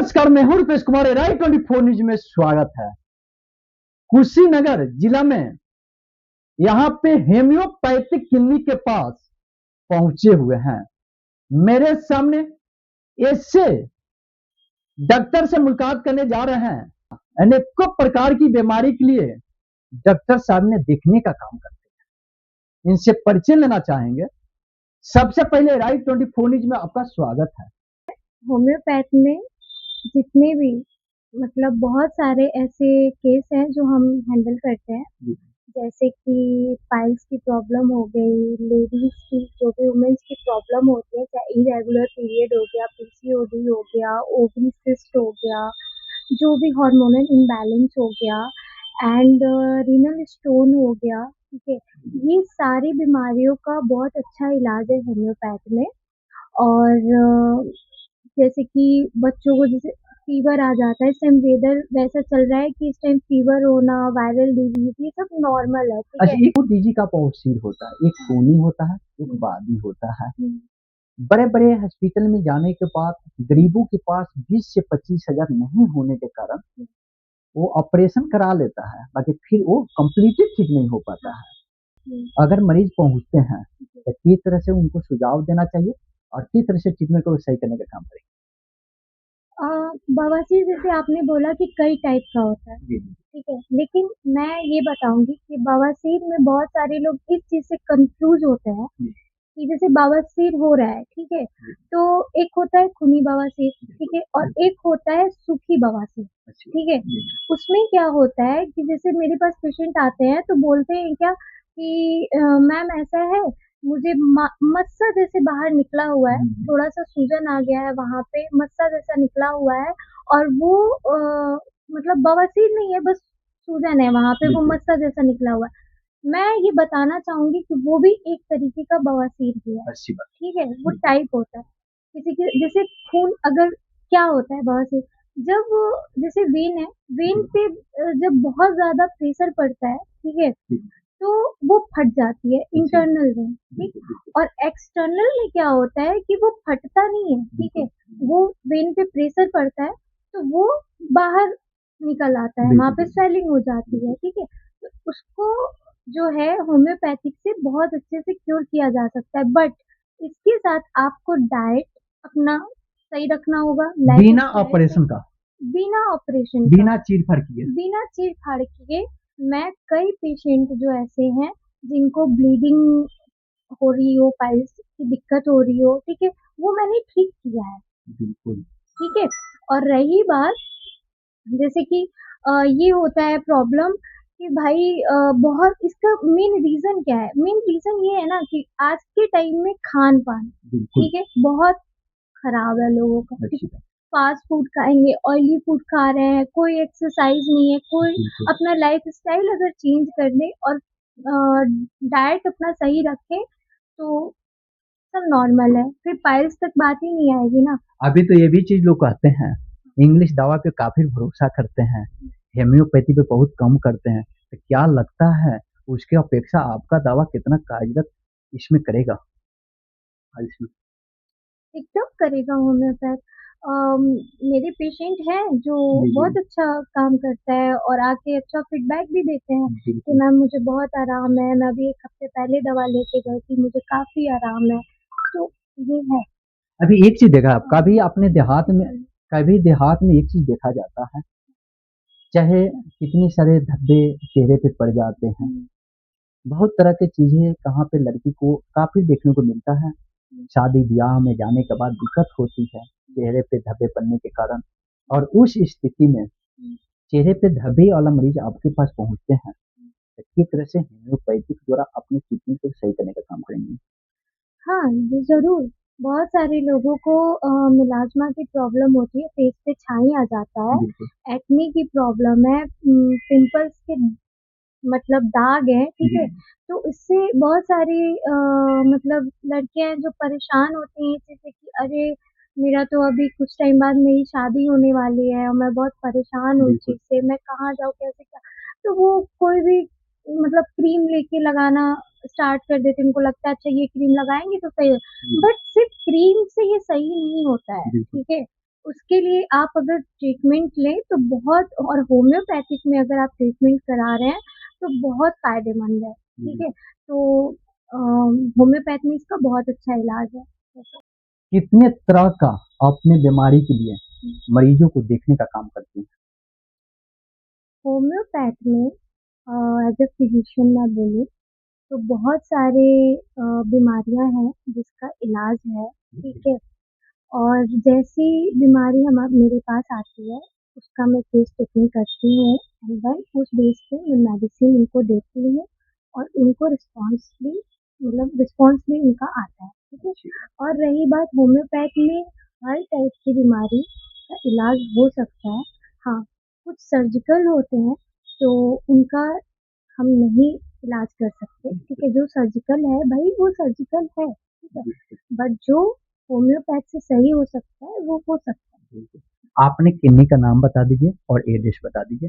नमस्कार, मैं हूं रुपेश कुमार। राय 24 न्यूज में स्वागत है। कुशीनगर जिला में यहाँ पे हेम्योपैथिक क्लिनिक के पास पहुंचे हुए हैं। मेरे सामने ऐसे डॉक्टर से मुलाकात करने जा रहे हैं। अनेकों प्रकार की बीमारी के लिए डॉक्टर साहब ने देखने का काम करते हैं। इनसे परिचय लेना चाहेंगे। सबसे पहले राय 24 न्यूज में आपका स्वागत है। होम्योपैथ में जितने भी मतलब बहुत सारे ऐसे केस हैं जो हम हैंडल करते हैं, जैसे कि पाइल्स की प्रॉब्लम हो गई, लेडीज की जो भी वुमेन्स की प्रॉब्लम होती है, चाहे इरेगुलर पीरियड हो गया, पीसीओडी हो गया, ओवरी सिस्ट हो गया, जो भी हार्मोनल इम्बैलेंस हो गया एंड रीनल स्टोन हो गया, ठीक है। ये सारी बीमारियों का बहुत अच्छा इलाज है होम्योपैथ में। और जैसे कि बच्चों को जैसे फीवर आ जाता है, इस टाइम वेदर वैसा चल रहा है कि इस टाइम फीवर होना, वायरल डिजीज, ये सब नॉर्मल है, ठीक अच्छा, है। एक डीजी का पौशीर होता है, एक खूनी होता है, एक बादी होता है। बड़े बड़े हॉस्पिटल में जाने के बाद गरीबों के पास 20 से 25 हजार नहीं होने के कारण वो ऑपरेशन करा लेता है, बाकी फिर वो कम्प्लीटली ठीक नहीं हो पाता है। अगर मरीज पहुंचते हैं तो किस तरह से उनको सुझाव देना चाहिए और किस तरह से ट्रीटमेंट को सही करने का काम करेंगे। बवासीर जैसे आपने बोला कि कई टाइप का होता है, ठीक है, लेकिन मैं ये बताऊंगी कि बवासीर में बहुत सारे लोग इस चीज से कंफ्यूज होते हैं कि जैसे बवासीर हो रहा है, ठीक है, तो एक होता है खूनी बवासीर, ठीक है, और एक होता है सूखी बवासीर, ठीक है। उसमें क्या होता है कि जैसे मेरे पास पेशेंट आते हैं तो बोलते हैं क्या कि मैम ऐसा है, मुझे मस्सा जैसे बाहर निकला हुआ है, थोड़ा सा सूजन आ गया है, वहां पे मस्सा जैसा निकला हुआ है, और वो मतलब बवासीर नहीं है, बस सूजन है वहां पे, वो मस्सा जैसा निकला हुआ है। मैं ये बताना चाहूंगी कि वो भी एक तरीके का बवासीर ही है, ठीक है, वो टाइप होता है। किसी के जैसे खून अगर क्या होता है बवासीर, जब जैसे वेन है, वेन पे जब बहुत ज्यादा प्रेशर पड़ता है, ठीक है, तो वो फट जाती है, इंटरनल वेन, ठीक। और एक्सटर्नल में क्या होता है कि वो फटता नहीं है, ठीक है, वो वेन पे प्रेशर पड़ता है तो वो बाहर निकल आता है, वहां पे स्वेलिंग हो जाती है, ठीक है। तो उसको जो है होम्योपैथिक से बहुत अच्छे से क्योर किया जा सकता है, बट इसके साथ आपको डाइट अपना सही रखना होगा, बिना ऑपरेशन का, बिना ऑपरेशन, बिना चीर फाड़ किए, बिना चीर फाड़ किए। मैं कई पेशेंट जो ऐसे हैं जिनको ब्लीडिंग हो रही हो, पाइल्स की दिक्कत हो रही हो, ठीक है, वो मैंने ठीक किया है, बिल्कुल, ठीक है। और रही बात जैसे कि ये होता है प्रॉब्लम कि भाई बहुत इसका मेन रीजन क्या है, मेन रीजन ये है ना कि आज के टाइम में खान पान, ठीक है, बहुत खराब है लोगों का। फास्ट फूड खाएंगे, ऑयली फूड खा रहे हैं, कोई एक्सरसाइज नहीं है, कोई अपना लाइफ स्टाइल अगर चेंज कर ले और डाइट अपना सही रखे तो सब नॉर्मल है, फिर पाइल्स तक बात ही नहीं आएगी ना। अभी तो ये भी चीज लोग कहते हैं, इंग्लिश दवा पे काफी भरोसा करते हैं, हेम्योपैथी पे बहुत कम करते हैं। तो क्या लगता है उसके अपेक्षा आपका दवा कितना कारगर इसमें करेगा? इसमें एकदम करेगा होम्योपैथ। मेरे पेशेंट हैं जो बहुत अच्छा काम करता है और आके अच्छा फीडबैक भी देते हैं कि मैम मुझे बहुत आराम है, मैं अभी 1 हफ्ते पहले दवा लेके गई थी, मुझे काफी आराम है, तो ये है। अभी एक चीज देखा, कभी अपने देहात में, कभी देहात में एक चीज देखा जाता है, चाहे कितने सारे धब्बे चेहरे पे पड़ जाते हैं, बहुत तरह की चीजें कहाँ पे लड़की को काफी देखने को मिलता है। शादी ब्याह में जाने के बाद दिक्कत होती है चेहरे पे धब्बे पड़ने के कारण, और उस स्थिति में चेहरे पे धब्बे वाला मरीज आपके पास पहुंचते हैं, तो किस तरह से होम्योपैथिक द्वारा अपने ट्रीटमेंट को सही करने का काम करेंगे? हाँ जी जरूर। बहुत सारे लोगों को मिलाजमा की प्रॉब्लम होती है, फेस पे छाई आ जाता है, एक्ने की प्रॉब्लम है, पिंपल्स के मतलब दाग है, ठीक है। तो इससे बहुत सारी मतलब लड़कियां जो परेशान होती हैं जैसे कि अरे मेरा तो अभी कुछ टाइम बाद मेरी शादी होने वाली है और मैं बहुत परेशान हूँ इस चीज से, मैं कहाँ जाऊँ, कैसे क्या। तो वो कोई भी मतलब क्रीम लेके लगाना स्टार्ट कर देते, उनको लगता है अच्छा ये क्रीम लगाएंगे तो सही हो, बट सिर्फ क्रीम से ये सही नहीं होता है, ठीक है। उसके लिए आप अगर ट्रीटमेंट लें तो बहुत, और होम्योपैथिक में अगर आप ट्रीटमेंट करा रहे हैं तो बहुत फ़ायदेमंद है, ठीक है? तो होम्योपैथ में इसका बहुत अच्छा इलाज है। कितने तरह का अपने बीमारी के लिए मरीजों को देखने का काम करती हैं? होम्योपैथ में एज़ अ फिजिशियन मैं बोलूँ तो बहुत सारे बीमारियाँ हैं जिसका इलाज है, ठीक है? और जैसी बीमारी मेरे पास आती है, उसका मैं केस टेकिंग करती हूँ एंड देन उस बेस पे मैं मेडिसिन उनको देती हूँ और उनको रिस्पॉन्स भी उनका आता है, ठीक है? और रही बात होम्योपैथ में हर टाइप की बीमारी का इलाज हो सकता है। हाँ, कुछ सर्जिकल होते हैं, तो उनका हम नहीं इलाज कर सकते, ठीक है? जो सर्जिकल है भाई वो सर्जिकल है, ठीक है? बट जो होम्योपैथ से सही हो सकता है वो हो सकता है। आपने क्लिनिक का नाम बता दीजिए और एड्रेस बता दीजिए।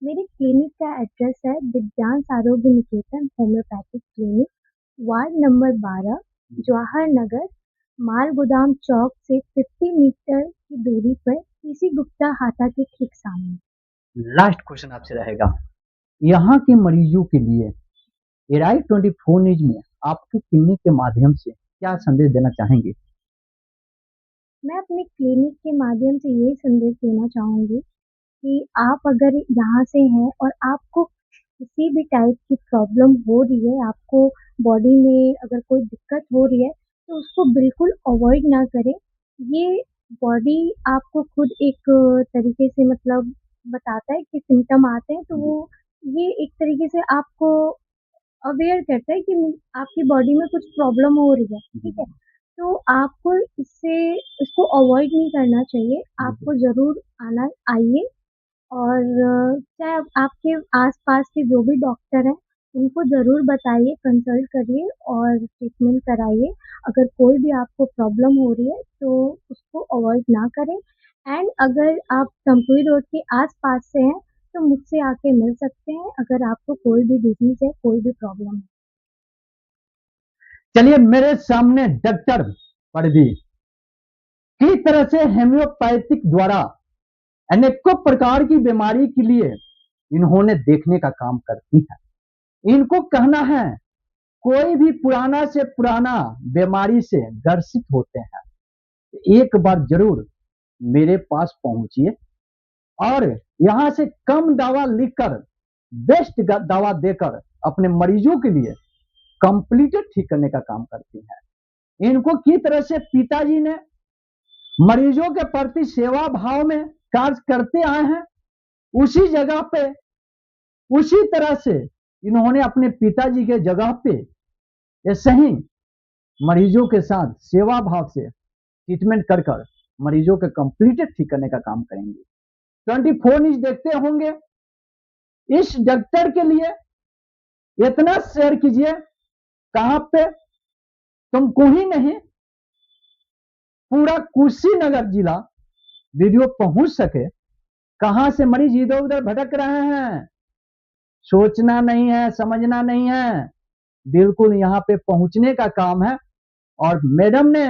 मेरे क्लिनिक का एड्रेस है Divyansh Arogya Niketan homeopathic clinic, ward number 12, Jawahar Nagar, Maal Godam Chowk से 50 मीटर की दूरी पर पीसी गुप्ता हाता के ठीक सामने। लास्ट क्वेश्चन आपसे रहेगा, यहाँ के मरीजों के लिए एराई 24 न्यूज में आपके क्लिनिक के माध्यम से क्या संदेश देना चाहेंगे? मैं अपने क्लिनिक के माध्यम से यही संदेश देना चाहूँगी कि आप अगर यहाँ से हैं और आपको किसी भी टाइप की प्रॉब्लम हो रही है, आपको बॉडी में अगर कोई दिक्कत हो रही है, तो उसको बिल्कुल अवॉइड ना करें। ये बॉडी आपको खुद एक तरीके से मतलब बताता है कि सिम्पटम आते हैं, तो वो ये एक तरीके से आपको अवेयर करता है कि आपकी बॉडी में कुछ प्रॉब्लम हो रही है, ठीक है? तो आपको इसको अवॉइड नहीं करना चाहिए, आपको ज़रूर आइए और चाहे आपके आस-पास के जो भी डॉक्टर हैं, उनको ज़रूर बताइए, कंसल्ट करिए और ट्रीटमेंट कराइए। अगर कोई भी आपको प्रॉब्लम हो रही है, तो उसको अवॉइड ना करें एंड अगर आप तमकुही रोड के आस-पास से हैं, तो मुझसे आके मिल सकते हैं, अगर आपको कोई भी डिज़ीज़ है, कोई भी प्रॉब्लम है। चलिए, मेरे सामने डॉक्टर परवीन किस तरह से होम्योपैथिक द्वारा अनेकों प्रकार की बीमारी के लिए इन्होंने देखने का काम करती है। इनको कहना है, कोई भी पुराना से पुराना बीमारी से ग्रसित होते हैं, एक बार जरूर मेरे पास पहुंचिए और यहां से कम दवा लिखकर बेस्ट दवा देकर अपने मरीजों के लिए कंप्लीट ठीक करने का काम करती है। इनको किस तरह से पिताजी ने मरीजों के प्रति सेवा भाव में कार्य करते आए हैं, उसी जगह पे उसी तरह से इन्होंने अपने पिताजी के जगह पे ऐसे ही मरीजों के साथ सेवा भाव से ट्रीटमेंट कर कर मरीजों के कंप्लीट ठीक करने का काम करेंगे। 24 न्यूज देखते होंगे, इस डॉक्टर के लिए इतना शेयर कीजिए, कहां पे तुमको ही नहीं पूरा कुशीनगर जिला वीडियो पहुंच सके। कहां से मरीज इधर उधर भटक रहे हैं, सोचना नहीं है, समझना नहीं है, बिल्कुल यहां पे पहुंचने का काम है। और मैडम ने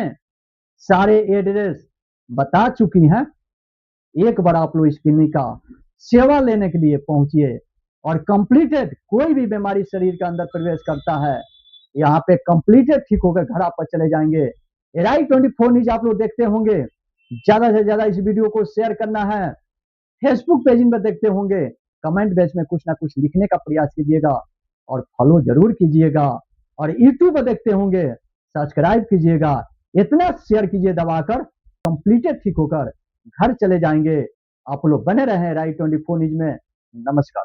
सारे एड्रेस बता चुकी हैं। एक बार आप लोग इस क्लिनिक का सेवा लेने के लिए पहुंचिए और कंप्लीटेड कोई भी बीमारी शरीर के अंदर प्रवेश करता है, यहाँ पे कंप्लीटेड ठीक होकर घर आप चले जाएंगे। एराई 24 न्यूज आप लोग देखते होंगे, ज्यादा से ज्यादा इस वीडियो को शेयर करना है। फेसबुक पेज पर देखते होंगे, कमेंट बॉक्स में कुछ ना कुछ लिखने का प्रयास कीजिएगा और फॉलो जरूर कीजिएगा। और यूट्यूब पर देखते होंगे, सब्सक्राइब कीजिएगा, इतना शेयर कीजिए दबाकर, कंप्लीटेड ठीक होकर घर चले जाएंगे। आप लोग बने रहे एराई 24 न्यूज में। नमस्कार।